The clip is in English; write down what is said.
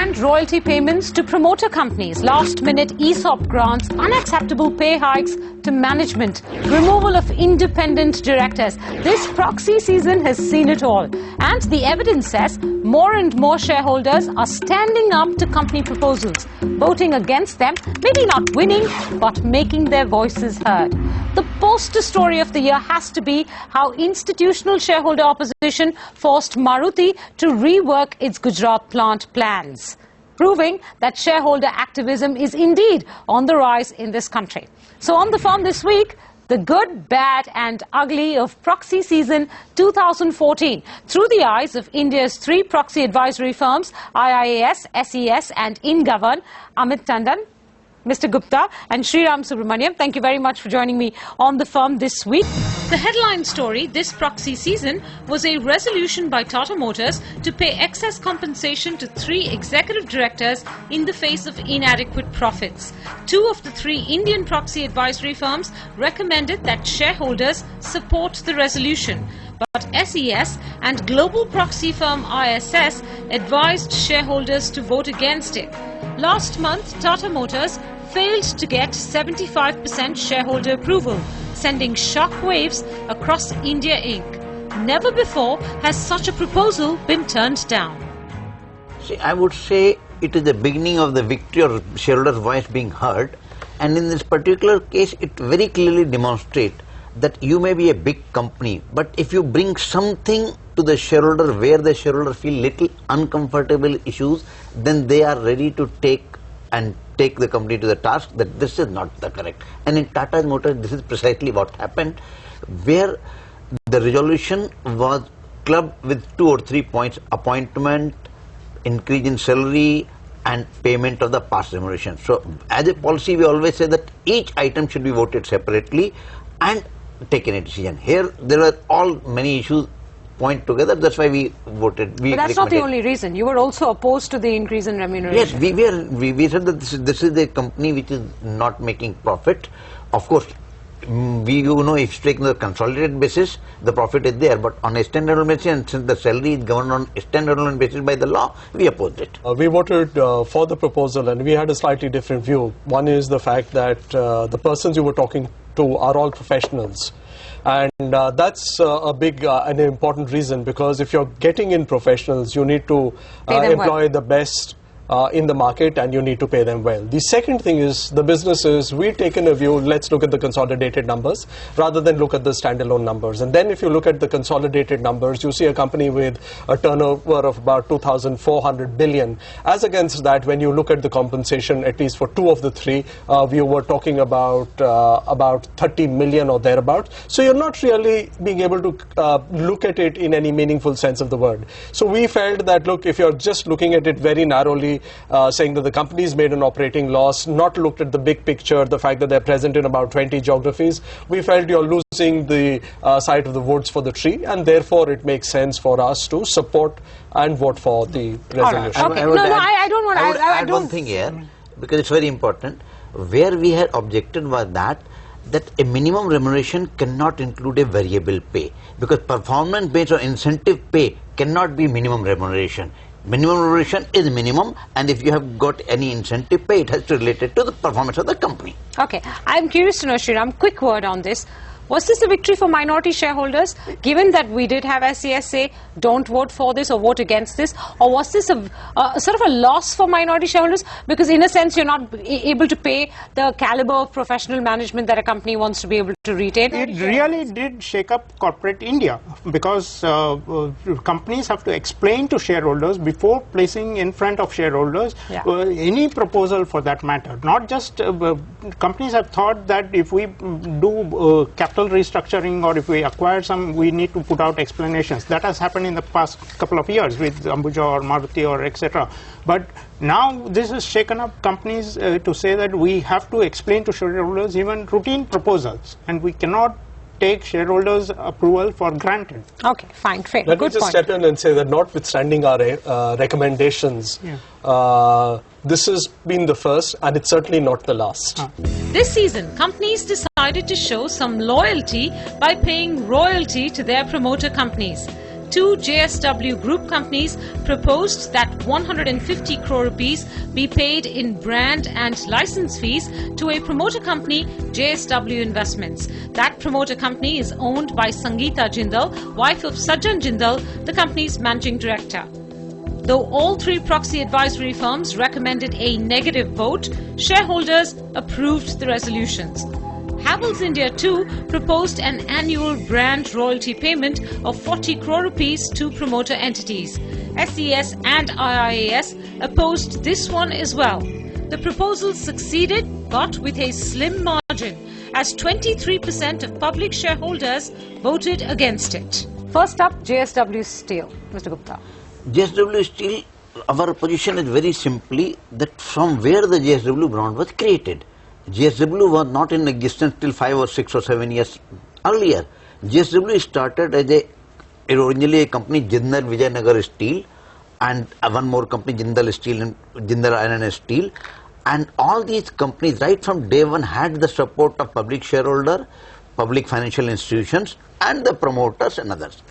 and royalty payments to promoter companies, last-minute ESOP grants, unacceptable pay hikes to management, removal of independent directors. This proxy season has seen it all. And the evidence says more and more shareholders are standing up to company proposals, voting against them, maybe not winning, but making their voices heard. The poster story of the year has to be how institutional shareholder opposition forced Maruti to rework its Gujarat plant plans, proving that shareholder activism is indeed on the rise in this country. So on the Firm this week, the good, bad and ugly of proxy season 2014 through the eyes of India's three proxy advisory firms, IIAS, SES and InGovern. Amit Tandon, Mr. Gupta and Sriram Subramaniam, thank you very much for joining me on the Firm this week. The headline story this proxy season was a resolution by Tata Motors to pay excess compensation to 3 executive directors in the face of inadequate profits. 2 of the 3 Indian proxy advisory firms recommended that shareholders support the resolution. But SES and global proxy firm ISS advised shareholders to vote against it. Last month, Tata Motors failed to get 75% shareholder approval, sending shockwaves across India Inc. Never before has such a proposal been turned down. See, I would say it is the beginning of the victory of shareholders' voice being heard, and in this particular case it very clearly demonstrates that you may be a big company, but if you bring something to the shareholder where the shareholder feel little uncomfortable issues, then they are ready to take the company to the task that this is not the correct. And in Tata Motors, this is precisely what happened, where the resolution was clubbed with 2 or 3 points: appointment, increase in salary and payment of the past remuneration. So as a policy, we always say that each item should be voted separately and taken a decision. Here there were many issues point together, that's why we voted. But that's not the only reason. You were also opposed to the increase in remuneration. Yes, we said that this is a company which is not making profit. Of course, if taken on the consolidated basis, the profit is there, but on a standalone basis, and since the salary is governed on a standalone basis by the law, we opposed it. We voted for the proposal, and we had a slightly different view. One is the fact that the persons you were talking to are all professionals. And that's a big and important reason, because if you're getting in professionals, you need to employ the best in the market, and you need to pay them well. The second thing is the businesses, we've taken a view, let's look at the consolidated numbers rather than look at the standalone numbers. And then if you look at the consolidated numbers, you see a company with a turnover of about 2,400 billion. As against that, when you look at the compensation, at least for 2 of the 3, we were talking about 30 million or thereabouts. So you're not really being able to look at it in any meaningful sense of the word. So we felt that, look, if you're just looking at it very narrowly, saying that the company's made an operating loss, not looked at the big picture, the fact that they're present in about 20 geographies, we felt you're losing the sight of the woods for the tree, and therefore it makes sense for us to support and vote for the resolution. Okay. I don't want to add one thing here, because it's very important. Where we had objected was that a minimum remuneration cannot include a variable pay, because performance based or incentive pay cannot be minimum remuneration. Minimum remuneration is minimum, and if you have got any incentive pay, it has to relate it to the performance of the company. Okay, I'm curious to know, Sriram, quick word on this. Was this a victory for minority shareholders, given that we did have SES say don't vote for this or vote against this, or was this a sort of a loss for minority shareholders, because in a sense you're not able to pay the caliber of professional management that a company wants to be able to retain? It really did shake up corporate India, because companies have to explain to shareholders before placing in front of shareholders any proposal for that matter. Not just companies have thought that if we do capital restructuring or if we acquire some, we need to put out explanations. That has happened in the past couple of years with Ambuja or Maruti or etc. But now this has shaken up companies to say that we have to explain to shareholders even routine proposals, and we cannot take shareholders' approval for granted. Okay, fine, fair. Let me just step in and say that notwithstanding our recommendations, this has been the first, and it's certainly not the last. This season, companies decided to show some loyalty by paying royalty to their promoter companies. two JSW Group companies proposed that 150 crore rupees be paid in brand and license fees to a promoter company, JSW Investments. That promoter company is owned by Sangeeta Jindal, wife of Sajjan Jindal, the company's managing director. Though all three proxy advisory firms recommended a negative vote, shareholders approved the resolutions. Havells India too proposed an annual brand royalty payment of 40 crore rupees to promoter entities. SES and IIAS opposed this one as well. The proposal succeeded, but with a slim margin, as 23% of public shareholders voted against it. First up, JSW Steel. Mr. Gupta. JSW Steel, our position is very simply that from where the JSW brand was created. JSW was not in existence till 5 or 6 or 7 years earlier. JSW started as originally a company, Jindal Vijayanagar Steel, and one more company, Jindal Steel and Jindal Iron and Steel. And all these companies right from day one had the support of public shareholder, public financial institutions and the promoters and others.